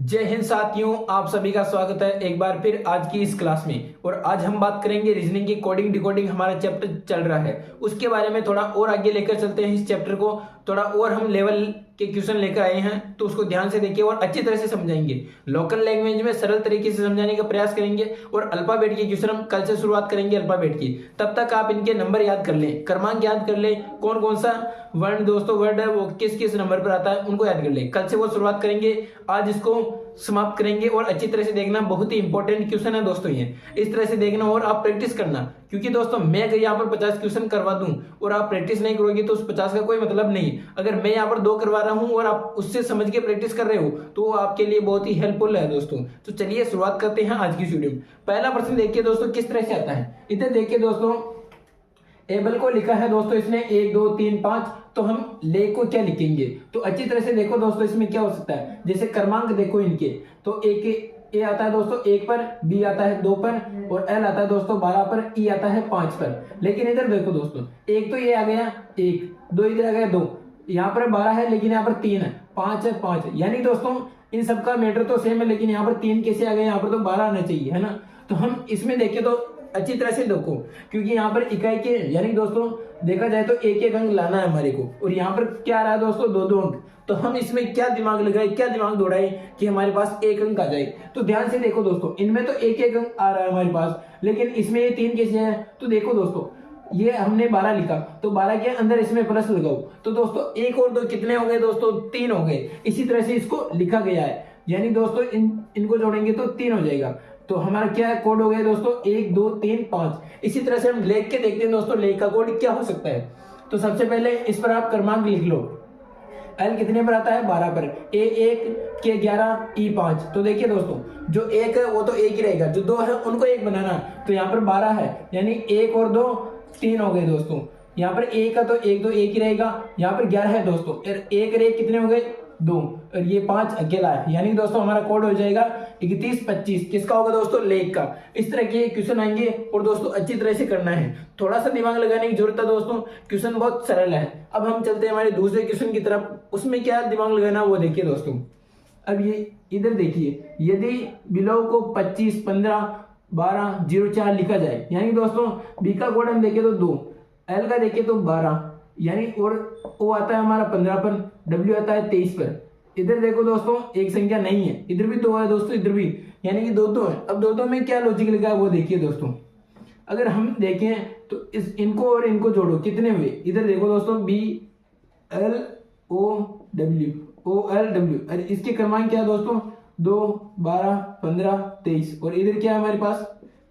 जय हिंद साथियों, आप सभी का स्वागत है एक बार फिर आज की इस क्लास में। और आज हम बात करेंगे रीजनिंग की कोडिंग डिकोडिंग। हमारा चैप्टर चल रहा है, उसके बारे में थोड़ा और आगे लेकर चलते हैं। इस चैप्टर को थोड़ा और हम लेवल के क्वेश्चन लेकर आए हैं, तो उसको ध्यान से देखिए और अच्छी तरह से समझाएंगे। लोकल लैंग्वेज में सरल तरीके से समझाने का प्रयास करेंगे। और अल्फाबेट के क्वेश्चन हम कल से शुरुआत करेंगे अल्फाबेट की। तब तक आप इनके नंबर याद कर लें, क्रमांक याद कर लें, कौन कौन सा वर्ण दोस्तों वर्ड है वो किस किस नंबर पर आता है उनको याद कर लें। कल से वो शुरुआत करेंगे, आज इसको समाप्त करेंगे। और अच्छी तरह से देखना, बहुत ही इंपॉर्टेंट क्वेश्चन है दोस्तों ये। इस तरह से देखना और आप प्रैक्टिस करना, क्योंकि दोस्तों मैं अगर यहाँ पर 50 क्वेश्चन करवा दूं और आप प्रैक्टिस नहीं करोगे तो उस 50 का कोई मतलब नहीं। अगर मैं यहाँ पर 2 करवा रहा हूं और आप उससे समझ के प्रैक्टिस कर रहे हो तो वो आपके लिए बहुत ही हेल्पफुल है दोस्तों। तो चलिए शुरुआत करते हैं आज की वीडियो में। पहला प्रश्न देखिए दोस्तों किस तरह से आता है। इधर देखिए दोस्तों, एबल को लिखा है दोस्तों इसने 1 2 3 5, तो हम ले को क्या लिखेंगे। तो अच्छी तरह से देखो दोस्तों, इसमें क्या हो सकता है। जैसे क्रमांक देखो इनके, तो ए आता है दोस्तों 1 पर, बी आता है 2 पर, और एल आता है दोस्तों 12 पर, ई आता है 5 पर। लेकिन इधर देखो दोस्तों, एक तो ये आ गया 1, 2 इधर आ गया 2, यहाँ पर 12 है लेकिन यहाँ पर 3 है, 5 है 5, यानी दोस्तों इन सबका मैटर तो सेम है, लेकिन यहाँ पर 3 कैसे आ गए, यहाँ पर तो 12 आना चाहिए है ना। तो हम इसमें देखें तो अच्छी तरह से देखो, क्योंकि यहाँ पर इकाई के यानी दोस्तों देखा जाए तो एक एक अंक लाना है हमारे को, और यहाँ पर क्या आ रहा है दोस्तों 2 अंक। तो हम इसमें क्या दिमाग लगाए, क्या दिमाग दौड़ाए कि हमारे पास एक अंक आ जाए। तो ध्यान से देखो दोस्तों, इनमें तो एक एक अंक आ रहा है हमारे पास, लेकिन इसमें ये 3 कैसे है। तो देखो दोस्तों, ये हमने 12 लिखा, तो 12 के अंदर इसमें प्लस लगाओ, तो दोस्तों 1 और 2 कितने हो गए दोस्तों, 3 हो गए। इसी तरह से इसको लिखा गया है, यानी दोस्तों इनको जोड़ेंगे तो 3 हो जाएगा। तो हमारा क्या है, कोड हो गया दोस्तों 1 2 3 5। इसी तरह से हम लेख के देखते हैं दोस्तों, लेख का कोड क्या हो सकता है। तो सबसे पहले इस पर आप क्रमांक लिख लो। एल कितने पर आता है, 12 पर, ए 1, के 11, ई 5। तो देखिए दोस्तों, जो 1 है वो तो 1 ही रहेगा, जो 2 है उनको 1 बनाना। तो यहाँ पर 12 है, यानी 1 और 2 3 हो गए दोस्तों। यहाँ पर 1 का तो 1 2 1 ही रहेगा। यहाँ पर 11 है दोस्तों, 1 और 1 कितने हो गए 2, और ये 5 अकेला है, यानी दोस्तों हमारा कोड हो जाएगा 31 25। किसका होगा दोस्तों, लेख का। इस तरह के क्वेश्चन आएंगे और दोस्तों अच्छी तरह से करना है, थोड़ा सा दिमाग लगाने की जरूरत है दोस्तों। क्वेश्चन बहुत सरल है। अब हम चलते हैं हमारे दूसरे क्वेश्चन की तरफ, उसमें क्या दिमाग लगाना वो देखिए दोस्तों। अब ये इधर देखिए, यदि बिलो को 25 15 12 04 लिखा जाए, यानी दोस्तों बी का कोड हम देखें तो 2, एल का देखें तो 12, यानी और ओ आता है हमारा 15 पर, डब्ल्यू आता है 23 पर। इधर देखो दोस्तों एक संख्या नहीं है, इधर भी 2 है दोस्तों, इधर भी, यानी कि 2 है। अब 2 में क्या लॉजिक लगा है वो देखिए दोस्तों। अगर हम देखें तो इनको और इनको जोड़ो, कितने हुए। इधर देखो दोस्तों बी एल ओ डब्ल्यू, अरे इसके क्रमांक क्या है दोस्तों 2 12 15 23, और इधर क्या है हमारे पास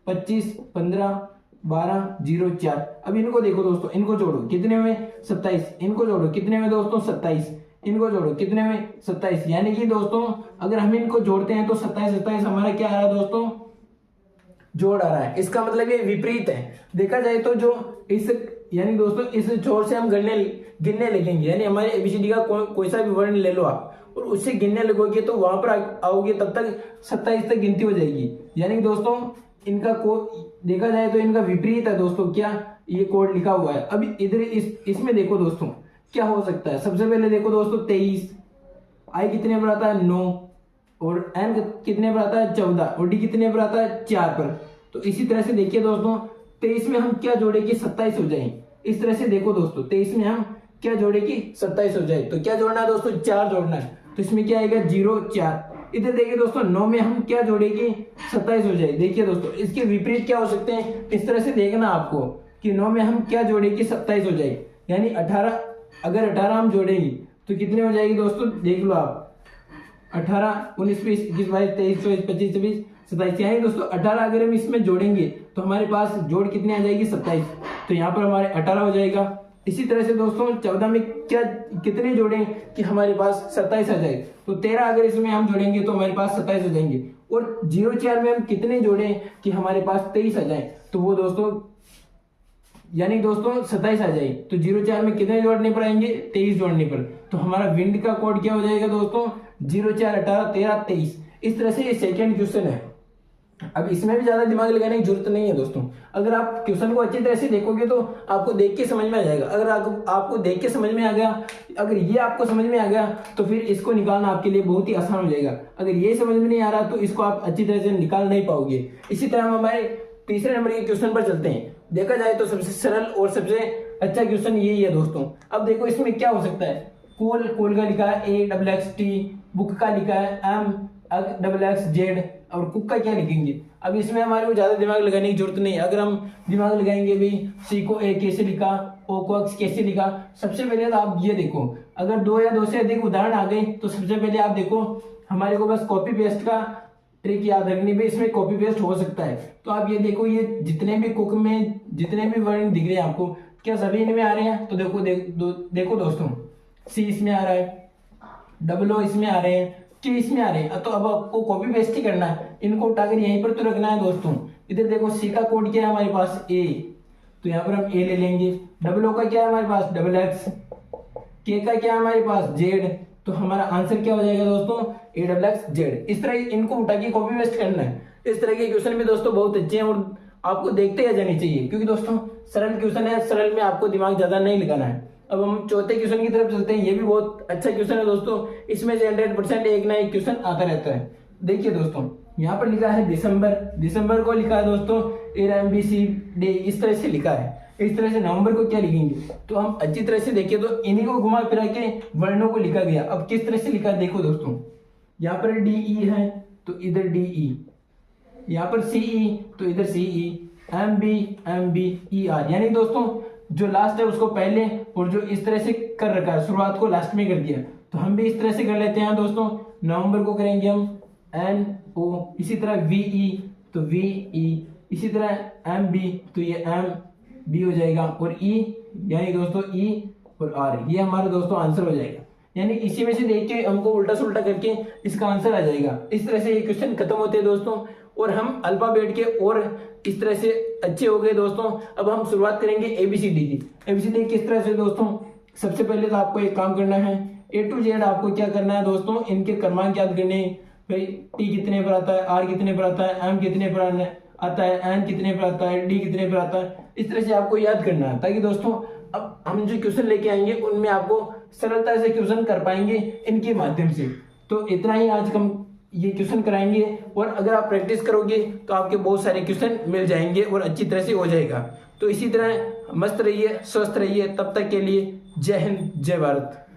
25 15 12 04। अब इनको देखो दोस्तों, इनको जोड़ो कितने हुए 27, इनको जोड़ो कितने हुए दोस्तों 27, इनको जोड़ो कितने हुए 27। यानी कि दोस्तों अगर हम इनको जोड़ते हैं तो 27 27 हमारा क्या आ रहा है दोस्तों, जोड़ आ रहा है। इसका मतलब ये विपरीत है। देखा जाए तो जो इस यानी दोस्तों इस जोड़ से हम गिनने लगेंगे, यानी हमारे एबीसीडी का कोई सा भी वर्ण ले लो आप, और उससे गिनने लगोगे तो वहां पर आओगे, तब तक 27 तक गिनती हो जाएगी। यानी कि दोस्तों इनका कोड देखा जाए तो इनका विपरीत है दोस्तों, क्या ये कोड लिखा हुआ है। अभी इधर इसमें देखो दोस्तों क्या हो सकता है। सबसे पहले देखो दोस्तों 23, आई कितने पर आता है 9, और एन कितने पर आता है 14, और डी कितने पर आता है 4 पर। तो इसी तरह से देखिए दोस्तों 23 में हम क्या जोड़े कि 27 हो जाए। इस तरह से देखो दोस्तों 23 में हम क्या जोड़े कि 27 हो जाए। तो क्या जोड़ना है दोस्तों, 4 जोड़ना है। तो इसमें क्या आएगा 0 4। इधर देखिए दोस्तों 9 में हम क्या जोड़े कि 27 हो जाए। देखिए दोस्तों इसके विपरीत क्या हो सकते हैं, इस तरह से देखना आपको कि 9 में हम क्या जोड़े कि 27 हो जाए, यानी 18। अगर 18 हम जोड़ेंगे तो कितने हो जाएगी दोस्तों, देख लो आप 18 19 20 21 22 23 24 25 26 27, यानी दोस्तों 18 अगर हम इसमें जोड़ेंगे तो हमारे पास जोड़ कितनी आ जाएगी 27। तो यहाँ पर हमारे 18 हो जाएगा। इसी तरह से दोस्तों 14 में क्या कितने जोड़ें कि हमारे पास 27 आ जाए। तो 13 अगर इसमें हम जोड़ेंगे तो हमारे पास 27 हो जाएंगे। और 04 में हम कितने जोड़ें कि हमारे पास 23 आ जाए। तो वो दोस्तों यानी दोस्तों 27 आ जाए। तो 04 में कितने जोड़ने पर आएंगे, 23 जोड़ने पर। तो हमारा विंड का कोड क्या हो जाएगा दोस्तों 04 18 13 23। इस तरह से ये सेकेंड क्वेश्चन है। अब इसमें भी ज्यादा दिमाग लगाने की जरूरत नहीं है दोस्तों। अगर आप क्वेश्चन को अच्छी तरह से देखोगे तो आपको देख के समझ में आ जाएगा। अगर आपको देख के समझ में आ गया, अगर ये आपको समझ में आ गया तो फिर इसको निकालना आपके लिए बहुत ही आसान हो जाएगा। अगर ये समझ में नहीं आ रहा तो इसको आप अच्छी तरह से निकाल नहीं पाओगे। इसी तरह हम हमारे तीसरे नंबर के क्वेश्चन पर चलते हैं। देखा जाए तो सबसे सरल और सबसे अच्छा क्वेश्चन यही है दोस्तों। अब देखो इसमें क्या हो सकता है। कोल का लिखा है AXXT, बुक का लिखा है MXXZ, और कुक का क्या लिखेंगे। अब इसमें हमारे को ज्यादा दिमाग लगाने की जरूरत नहीं है। अगर हम दिमाग लगाएंगे भी, सी को A कैसे लिखा, O को X कैसे लिखा। सबसे पहले तो आप ये देखो, अगर 2 या 2 से अधिक उदाहरण आ गए तो सबसे पहले आप देखो हमारे को बस कॉपी पेस्ट का ट्रिक याद रखनी भी, इसमें कॉपी पेस्ट हो सकता है। तो आप ये देखो, ये जितने भी कुक में जितने भी वर्ड दिख रहे हैं आपको, क्या सभी इनमें आ रहे हैं। तो देखो दोस्तों, सी इसमें आ रहा है, O इसमें आ रहे हैं, K इसमें आ रहे हैं। तो अब आपको कॉपी पेस्ट ही करना है, इनको उठाकर यहीं पर तो रखना है दोस्तों। इधर देखो सी का कोड क्या है हमारे पास A, तो यहाँ पर हम A ले लेंगे। O का क्या है हमारे पास XX, K का क्या है हमारे पास Z, तो हमारा आंसर क्या हो जाएगा दोस्तों AXXZ। इस तरह इनको उठा के कॉपी पेस्ट करना है। इस तरह के क्वेश्चन भी दोस्तों बहुत अच्छे हैं और आपको देखते ही जानी चाहिए, क्योंकि दोस्तों सरल क्वेश्चन है, सरल में आपको दिमाग ज्यादा नहीं लगाना है। अब हम चौथे क्वेश्चन की तरफ चलते हैं। ये भी बहुत अच्छा क्वेश्चन है दोस्तों। इसमें से 100% एक ना एक क्वेश्चन आता रहता है। देखिए दोस्तों, यहाँ पर लिखा है दिसंबर को लिखा है दोस्तों ABCD, इस तरह से लिखा है। इस तरह से नवंबर को क्या लिखेंगे, तो हम अच्छी तरह से देखिए तो इन्हीं को घुमा फिरा के वर्णों को लिखा गया। अब किस तरह से लिखा है देखो दोस्तों, यहाँ पर DE है तो इधर DE, यहाँ पर CE तो इधर CE, MBER, यानी दोस्तों जो लास्ट है उसको पहले, और जो इस तरह से कर रखा है शुरुआत को लास्ट में कर दिया। तो हम भी इस तरह से कर लेते हैं दोस्तों। नवंबर को करेंगे हम NO, इसी तरह VE तो VE, इसी तरह MB तो ये MB हो जाएगा, और E यानी दोस्तों E और R, ये हमारा दोस्तों आंसर हो जाएगा। यानी इसी में से देख के हमको उल्टा सुल्टा करके इसका आंसर आ जाएगा। इस तरह से ये क्वेश्चन खत्म होते हैं दोस्तों, और हम अल्फाबेट के और इस तरह से अच्छे हो गए दोस्तों। अब हम शुरुआत करेंगे ABCD की। ABCD किस तरह से दोस्तों, सबसे पहले तो आपको एक काम करना है, A to Z आपको क्या करना है दोस्तों, इनके क्रमांक याद करने हैं। भाई T कितने पर आता है, R कितने पर आता है, M कितने पर आता है, N कितने पर आता है, D कितने पर आता है। इस तरह से आपको याद करना है, ताकि दोस्तों अब हम जो क्वेश्चन लेके आएंगे उनमें आपको सरलता से क्वेश्चन कर पाएंगे इनके माध्यम से। तो इतना ही आज हम ये क्वेश्चन कराएंगे, और अगर आप प्रैक्टिस करोगे तो आपके बहुत सारे क्वेश्चन मिल जाएंगे और अच्छी तरह से हो जाएगा। तो इसी तरह मस्त रहिए, स्वस्थ रहिए, तब तक के लिए जय हिंद, जय भारत।